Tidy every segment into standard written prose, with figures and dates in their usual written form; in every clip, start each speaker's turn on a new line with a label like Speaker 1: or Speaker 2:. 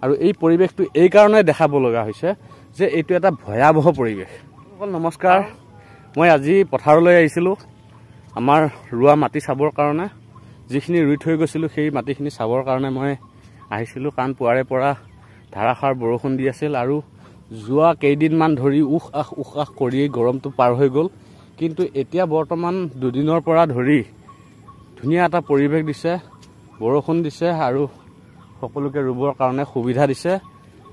Speaker 1: আৰু এই পৰিৱেশটো এই কাৰণে দেখাব লগা হৈছে যে এইটো এটা ভয়াৱহ পৰিৱেশ। নমস্কাৰ, মই আজি পথাৰলৈ আহিছিলোঁ আমাৰ ৰোৱা মাটি চাবৰ কাৰণে। যিখিনি ৰুই থৈ গৈছিলোঁ সেই মাটিখিনি চাবৰ কাৰণে মই আহিছিলোঁ, কাৰণ পুৱাৰে পৰা ধাৰাসাৰ বৰষুণ দি আছিল আৰু যোৱা কেইদিনমান ধৰি উখ আখ কৰি গৰমটো পাৰ হৈ গ'ল। কিন্তু এতিয়া বৰ্তমান দুদিনৰ পৰা ধৰি ধুনীয়া এটা পৰিৱেশ দিছে, বৰষুণ দিছে আৰু সকলোকে ৰুবৰ কাৰণে সুবিধা দিছে।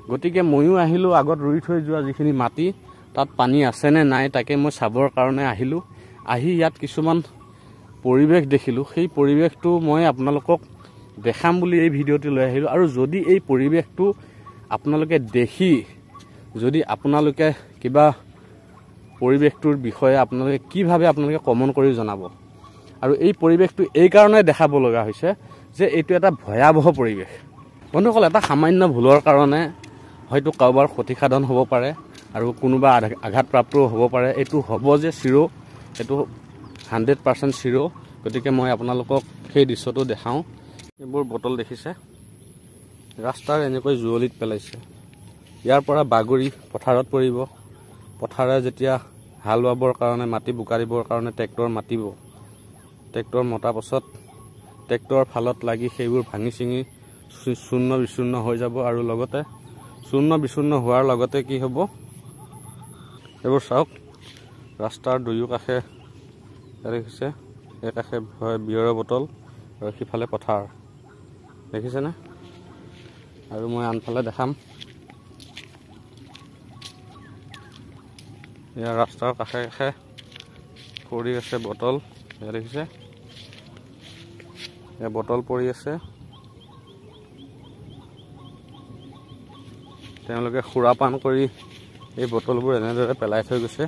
Speaker 1: গতিকে ময়ো আহিলোঁ, আগত ৰুই থৈ যোৱা যিখিনি মাটি তাত পানী আছেনে নাই তাকে মই চাবৰ কাৰণে আহিলোঁ। আহি ইয়াত কিছুমান পৰিৱেশ দেখিলোঁ, সেই পৰিৱেশটো মই আপোনালোকক দেখাম বুলি এই ভিডিঅ'টো লৈ আহিলোঁ। আৰু যদি এই পৰিৱেশটো আপোনালোকে দেখি যদি আপোনালোকে কিবা পৰিৱেশটোৰ বিষয়ে আপোনালোকে কি ভাবে আপোনালোকে কমেণ্ট কৰি জনাব। আৰু এই পৰিৱেশটো এই কাৰণে দেখাব লগা হৈছে যে এইটো এটা ভয়াৱহ পৰিৱেশ। বন্ধুসকল, এটা সামান্য ভুলৰ কাৰণে হয়তো কাৰোবাৰ ক্ষতিসাধন হ'ব পাৰে আৰু কোনোবা আঘাতপ্ৰাপ্তও হ'ব পাৰে। এইটো হ'ব যে চিৰ', এইটো 100% চিৰ'। গতিকে মই আপোনালোকক সেই দৃশ্যটো দেখাওঁ। এইবোৰ বটল দেখিছে, ৰাস্তাৰ এনেকৈ জুৱলিত পেলাইছে। ইয়াৰ পৰা বাগৰি পথাৰত পৰিব। পথাৰে যেতিয়া হাল বাবৰ কাৰণে মাটি বোকা দিবৰ কাৰণে ট্ৰেক্টৰ মাতিব, ট্ৰেক্টৰ মতাৰ পাছত ট্ৰেক্টৰৰ ফালত লাগি সেইবোৰ ভাঙি চিঙি চূৰ্ণ বিচূৰ্ণ হৈ যাব। আৰু লগতে চূৰ্ণ বিচূৰ্ণ হোৱাৰ লগতে কি হ'ব, এইবোৰ চাওক, ৰাস্তাৰ দুয়ো কাষে দেখিছে, একাষে বিয়ৰৰ বটল আৰু সিফালে পথাৰ দেখিছেনে। আৰু মই আনফালে দেখাম, ইয়াৰ ৰাস্তাৰ কাষে কাষে পৰি আছে বটল, এয়া দেখিছে, এয়া বটল পৰি আছে। তেওঁলোকে সুৰাপান কৰি এই বটলবোৰ এনেদৰে পেলাই থৈ গৈছে।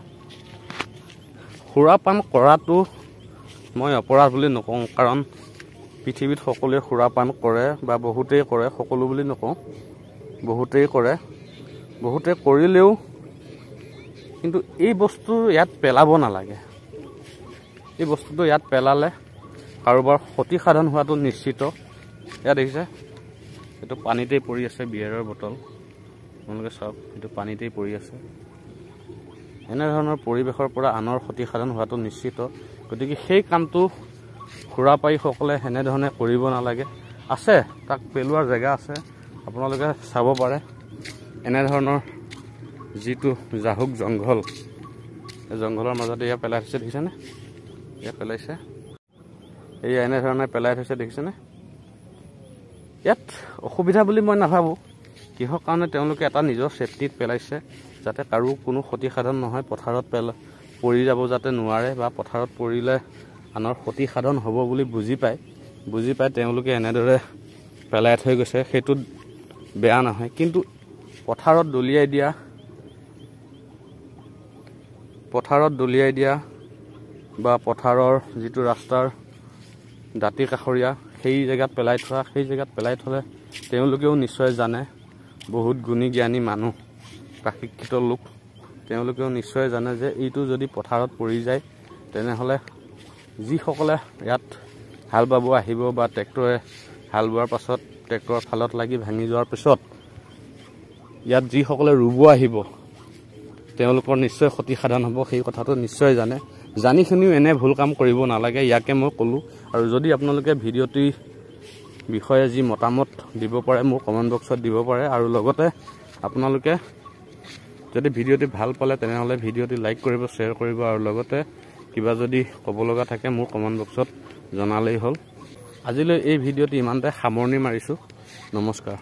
Speaker 1: সুৰাপান কৰাটো মই অপৰাধ বুলি নকওঁ, কাৰণ পৃথিৱীত সকলোৱে সুৰাপান কৰে বা বহুতেই কৰে, সকলো বুলি নকওঁ, বহুতেই কৰে। বহুতে কৰিলেও কিন্তু এই বস্তু ইয়াত পেলাব নালাগে। এই বস্তুটো ইয়াত পেলালে কাৰোবাৰ ক্ষতিসাধন হোৱাটো নিশ্চিত। ইয়াত দেখিছে, এইটো পানীতেই পৰি আছে, বিয়েৰৰ বটল, আপোনালোকে চাওক, এইটো পানীতেই পৰি আছে। এনেধৰণৰ পৰিৱেশৰ পৰা আনৰ ক্ষতিসাধন হোৱাটো নিশ্চিত। গতিকে সেই কামটো সুৰাপায়ীসকলে এনেধৰণে কৰিব নালাগে। আছে, তাক পেলোৱাৰ জেগা আছে, আপোনালোকে চাব পাৰে। এনেধৰণৰ যিটো জাহুক জংঘল, এই জংঘলৰ মাজতে এয়া পেলাই থৈছে, দেখিছেনে, এয়া পেলাইছে, এয়া এনেধৰণে পেলাই থৈছে, দেখিছেনে। ইয়াত অসুবিধা বুলি মই নাভাবোঁ। কিহৰ কাৰণে তেওঁলোকে এটা নিজৰ ছেফটিত পেলাইছে, যাতে কাৰো কোনো ক্ষতিসাধন নহয়, পথাৰত পৰি যাব যাতে নোৱাৰে, বা পথাৰত পৰিলে আনৰ ক্ষতিসাধন হ'ব বুলি বুজি পাই তেওঁলোকে এনেদৰে পেলাই থৈ গৈছে। সেইটো বেয়া নহয়, কিন্তু পথাৰত দলিয়াই দিয়া বা পথাৰৰ যিটো ৰাস্তাৰ দাঁতি কাষৰীয়া সেই জেগাত পেলাই থ'লে তেওঁলোকেও নিশ্চয় জানে, বহুত গুণী জ্ঞানী মানুহ, প্ৰশিক্ষিত লোক, তেওঁলোকেও নিশ্চয় জানে যে এইটো যদি পথাৰত পৰি যায় তেনেহ'লে যিসকলে ইয়াত হাল বাব আহিব বা ট্ৰেক্টৰে হাল বোৱাৰ পাছত ট্ৰেক্টৰৰ ফালত লাগি ভাঙি যোৱাৰ পিছত ইয়াত যিসকলে ৰুব আহিব তেওঁলোকৰ নিশ্চয় ক্ষতিসাধন হ'ব। সেই কথাটো নিশ্চয় জানে, জানি শুনিও এনে ভুল কাম কৰিব নালাগে, ইয়াকে মই ক'লোঁ। আৰু যদি আপোনালোকে ভিডিঅ'টিৰ বিষয়ে যি মতামত দিব পাৰে মোৰ কমেণ্ট বক্সত দিব পাৰে। আৰু লগতে আপোনালোকে যদি ভিডিঅ'টি ভাল পালে তেনেহ'লে ভিডিঅ'টি লাইক কৰিব, শ্বেয়াৰ কৰিব, আৰু লগতে কিবা যদি ক'ব লগা থাকে মোৰ কমেণ্ট বক্সত জনালেই হ'ল। আজিলৈ এই ভিডিঅ'টি ইমানতে সামৰণি মাৰিছোঁ। নমস্কাৰ।